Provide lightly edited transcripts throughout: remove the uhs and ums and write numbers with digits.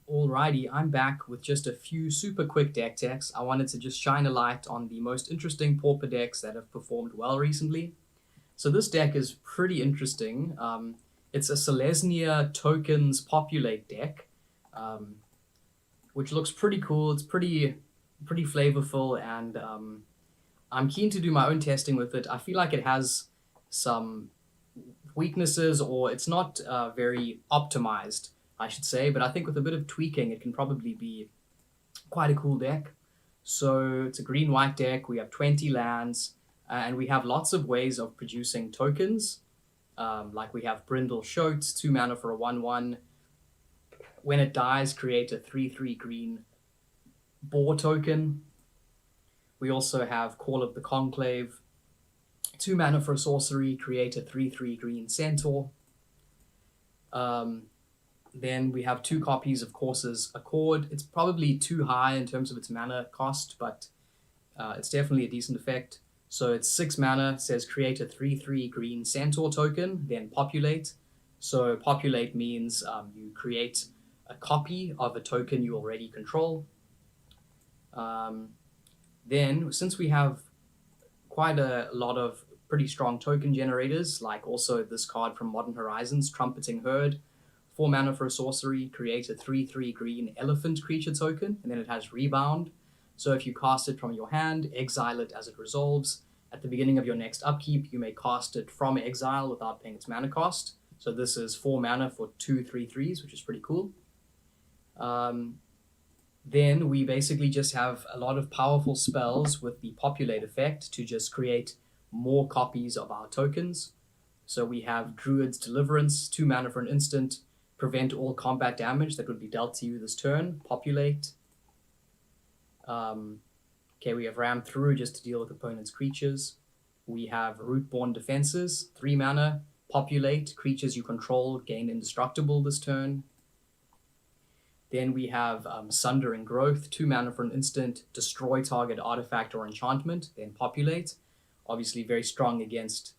Alrighty, I'm back with just a few super quick deck techs. I wanted to just shine a light on the most interesting Pauper decks that have performed well recently. So this deck is pretty interesting. It's a Selesnya tokens Populate deck, um, which looks pretty cool. It's pretty flavorful, and I'm keen to do my own testing with it. I feel like it has some weaknesses, or it's not very optimized, I should say. But I think with a bit of tweaking, it can probably be quite a cool deck. So it's a green-white deck. We have 20 lands, and we have lots of ways of producing tokens. Like we have Brindle Shoat, 2 mana for a 1/1. When it dies, create a 3/3 green boar token. We also have Call of the Conclave, 2 mana for a sorcery, create a 3/3 green centaur. Then we have 2 copies of Courser's Accord. It's probably too high in terms of its mana cost, but it's definitely a decent effect. So it's 6 mana, says create a 3/3 green centaur token, then populate. So populate means you create a copy of a token you already control. Then, since we have quite a lot of pretty strong token generators, like also this card from Modern Horizons, Trumpeting Herd, 4 mana for a sorcery, create a 3/3 green elephant creature token, and then it has rebound. So if you cast it from your hand, exile it as it resolves. At the beginning of your next upkeep, you may cast it from exile without paying its mana cost. So this is 4 mana for 2 3/3s, which is pretty cool. Then we basically just have a lot of powerful spells with the Populate effect to just create more copies of our tokens. So we have Druid's Deliverance, 2 mana for an instant, prevent all combat damage that would be dealt to you this turn, populate. Okay, we have Ram Through just to deal with opponent's creatures. We have Rootborn Defenses, 3 mana, populate, creatures you control gain indestructible this turn. Then we have Sundering Growth, 2 mana for an instant, destroy target artifact or enchantment, then populate. Obviously very strong against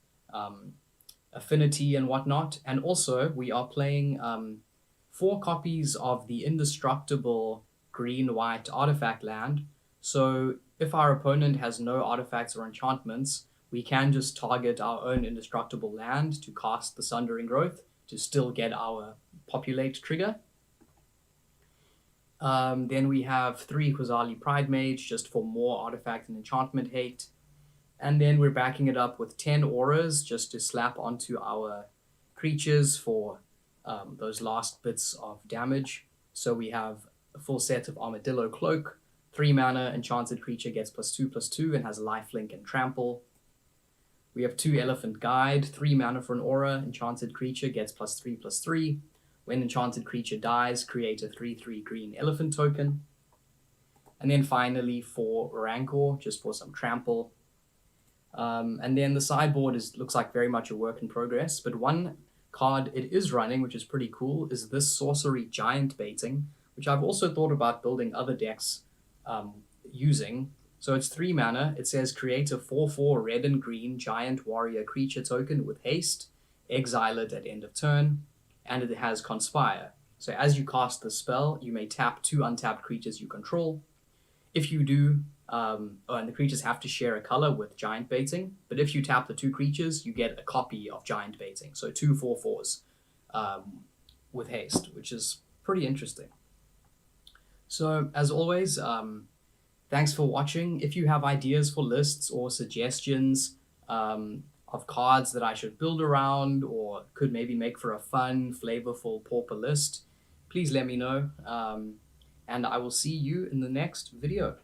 affinity and whatnot. And also we are playing 4 copies of the indestructible green-white artifact land. So if our opponent has no artifacts or enchantments, we can just target our own indestructible land to cast the Sundering Growth to still get our populate trigger. Then we have 3 Khuzali Pride Mage just for more artifact and enchantment hate. And then we're backing it up with 10 auras just to slap onto our creatures for those last bits of damage. So we have a full set of Armadillo Cloak, 3 mana, enchanted creature gets +2/+2 and has lifelink and trample. We have 2 Elephant Guide, 3 mana for an aura, enchanted creature gets +3/+3. When enchanted creature dies, create a 3/3 green elephant token. And then finally 4 Rancor, just for some trample. And then the sideboard looks like very much a work in progress, but one card it is running, which is pretty cool, is this Sorcery Giant Baiting, which I've also thought about building other decks using. So it's 3 mana. It says create a 4/4 red and green giant warrior creature token with haste, exile it at end of turn, and it has Conspire. So as you cast the spell, you may tap 2 untapped creatures you control. If you do, and the creatures have to share a color with Giant Baiting, but if you tap the 2 creatures, you get a copy of Giant Baiting. So 2 4/4s with haste, which is pretty interesting. So as always, thanks for watching. If you have ideas for lists or suggestions of cards that I should build around or could maybe make for a fun, flavorful Pauper list, please let me know. And I will see you in the next video.